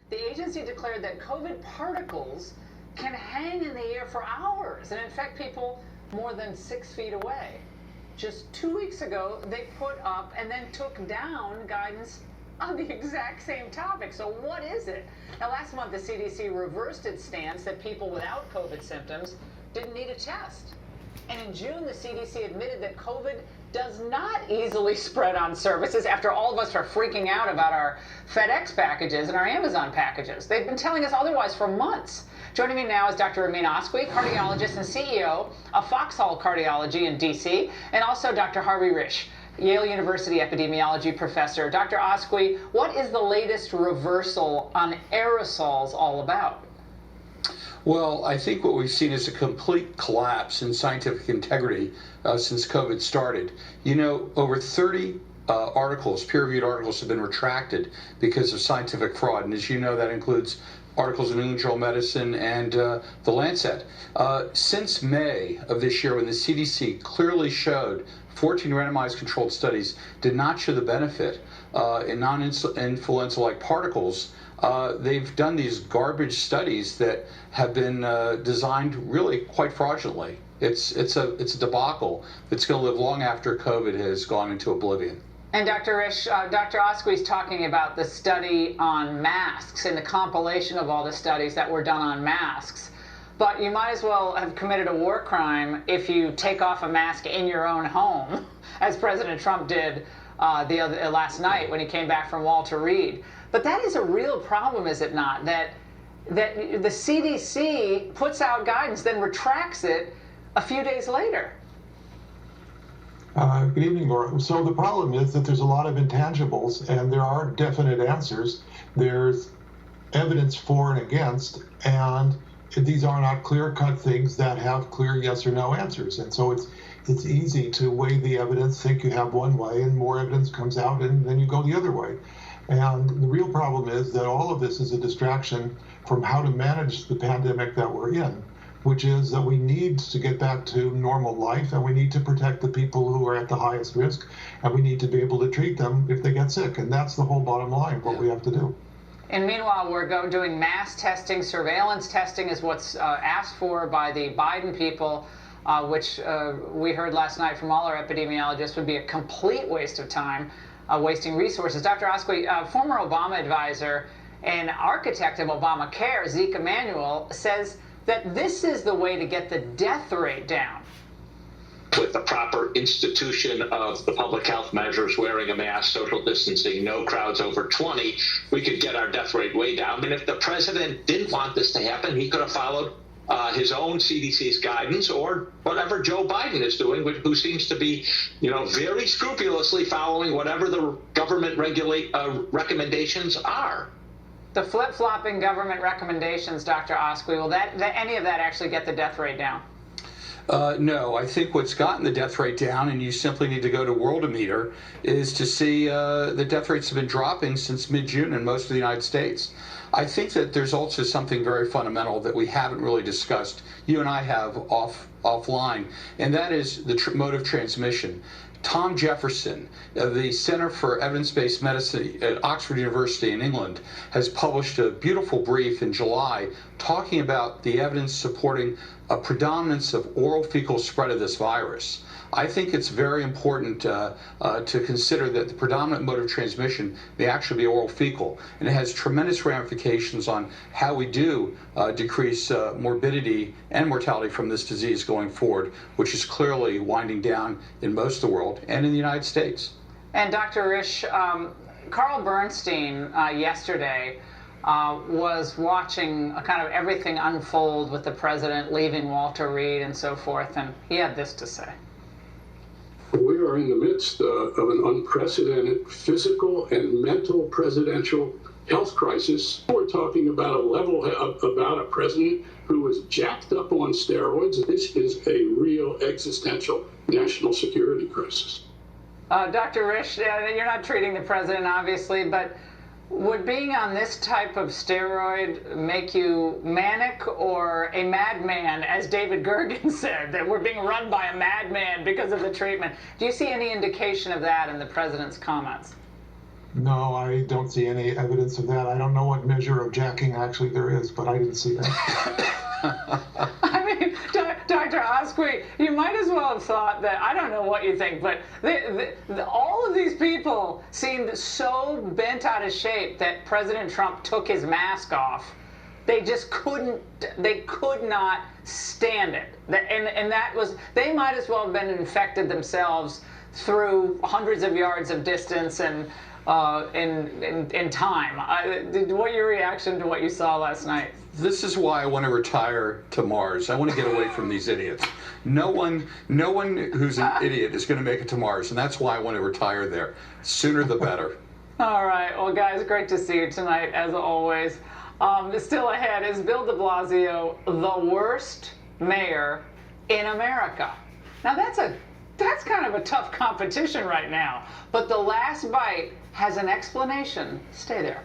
The agency declared that COVID particles can hang in the air for hours and infect people more than 6 feet away. Just 2 weeks ago, they put up and then took down guidance on the exact same topic. So what is it? Now, last month, the CDC reversed its stance that people without COVID symptoms didn't need a test. And in June, the CDC admitted that COVID does not easily spread on surfaces after all of us are freaking out about our FedEx packages and our Amazon packages. They've been telling us otherwise for months. Joining me now is Dr. Ramin Oskoui, cardiologist and CEO of Foxhall Cardiology in DC, and also Dr. Harvey Risch, Yale University epidemiology professor. Dr. Oskoui, what is the latest reversal on aerosols all about? Well, I think what we've seen is a complete collapse in scientific integrity since COVID started. You know, over 30 articles, peer-reviewed articles, have been retracted because of scientific fraud. And as you know, that includes articles in New England Journal of Medicine and The Lancet. Since May of this year, when the CDC clearly showed 14 randomized controlled studies did not show the benefit in non-influenza-like particles, they've done these garbage studies that have been designed really quite fraudulently. It's a debacle that's going to live long after COVID has gone into oblivion. And Dr. Risch, Dr. Oskoui is talking about the study on masks and the compilation of all the studies that were done on masks. But you might as well have committed a war crime if you take off a mask in your own home, as President Trump did last night when he came back from Walter Reed. But that is a real problem, is it not? That the CDC puts out guidance, then retracts it a few days later. Good evening, Laura. So the problem is that there's a lot of intangibles, and there are definite answers. There's evidence for and against, and these are not clear-cut things that have clear yes or no answers. And so it's easy to weigh the evidence, think you have one way, and more evidence comes out, and then you go the other way. And the real problem is that all of this is a distraction from how to manage the pandemic that we're in, which is that we need to get back to normal life, and we need to protect the people who are at the highest risk, and we need to be able to treat them if they get sick. And that's the whole bottom line, what we have to do. And meanwhile, we're doing mass testing. Surveillance testing is what's asked for by the Biden people, which we heard last night from all our epidemiologists would be a complete waste of time, wasting resources. Dr. Oskoui, former Obama advisor and architect of Obamacare, Zeke Emanuel, says that this is the way to get the death rate down. With the proper institution of the public health measures, wearing a mask, social distancing, no crowds over 20, we could get our death rate way down. And if the president didn't want this to happen, he could have followed his own CDC's guidance, or whatever Joe Biden is doing, who seems to be, very scrupulously following whatever the government recommendations are. The flip-flopping government recommendations, Dr. Oskoui, will any of that actually get the death rate down? No, I think what's gotten the death rate down, and you simply need to go to Worldometer, is to see the death rates have been dropping since mid-June in most of the United States. I think that there's also something very fundamental that we haven't really discussed, you and I have offline, and that is the mode of transmission. Tom Jefferson of the Center for Evidence-Based Medicine at Oxford University in England has published a beautiful brief in July talking about the evidence supporting a predominance of oral fecal spread of this virus. I think it's very important to consider that the predominant mode of transmission may actually be oral fecal, and it has tremendous ramifications on how we do decrease morbidity and mortality from this disease going forward, which is clearly winding down in most of the world and in the United States. And Dr. Risch, Carl Bernstein yesterday was watching kind of everything unfold with the president leaving Walter Reed and so forth, and he had this to say. We are in the midst of an unprecedented physical and mental presidential health crisis. We're talking about about a president who is jacked up on steroids. This is a real existential national security crisis. Dr. Risch, you're not treating the president, obviously, but would being on this type of steroid make you manic or a madman, as David Gergen said, that we're being run by a madman because of the treatment? Do you see any indication of that in the president's comments? No, I don't see any evidence of that. I don't know what measure of jacking actually there is, but I didn't see that. I mean, Dr. Osqui, you might as well have thought that, I don't know what you think, but all of these people seemed so bent out of shape that President Trump took his mask off. They just they could not stand it. And that was, they might as well have been infected themselves through hundreds of yards of distance and in time. What your reaction to what you saw last night? This is why I want to retire to Mars. I want to get away from these idiots. No one who's an idiot is going to make it to Mars, and that's why I want to retire there. Sooner the better. All right. Well, guys, great to see you tonight, as always. Still ahead, is Bill de Blasio the worst mayor in America? Now, that's kind of a tough competition right now, but The Last Bite has an explanation. Stay there.